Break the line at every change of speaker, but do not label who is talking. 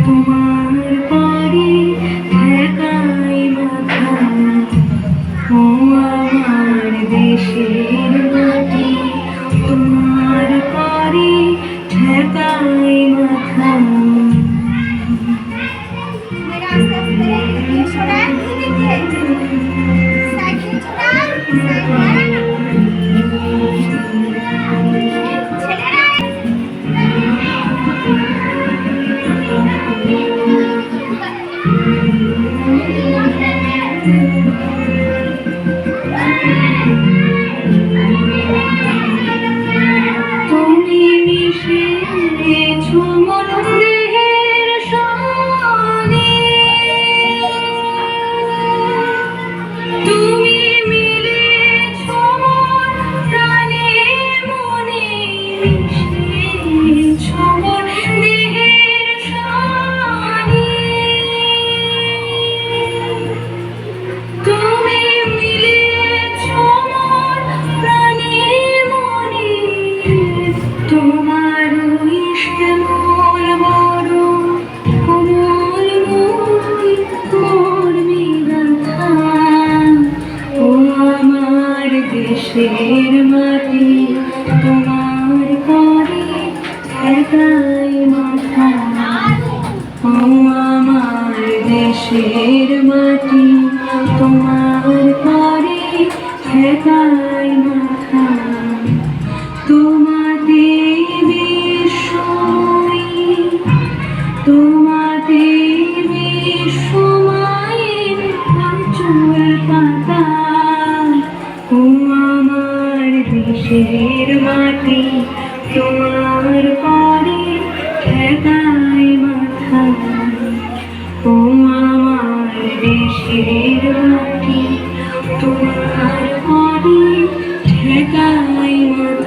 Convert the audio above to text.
তোমার পরে ঠেকাই মাথা, ও আমার দেশের মাটি, তোমার পরে ঠেকাই মাথা। তুমি মিশেছ মন দেহের সনে, তুমি মিলেছ মন প্রাণে মনে, মিশেছ মন দেহের সনে, তুমি মিলেছ মন প্রাণে মনে, তোমার শ্যামল বড় কোমল মোর বিধাতা, ও আমার দেশের মাটি, তোমার পরে ঠেকাই মাথা, ও আমার দেশের মাটি, তোমার পরে ঠেকাই মাথা। তোমাতে বিশ্বময়ী, তোমাতে বিশ্বময়ীর চুল পাতা, ও আমার দেশের মাটি, তোমার পরে ঠেকাই মাথা, ও আমার দেশের মাটি, তোমার পরে ঠেকাই মাথা।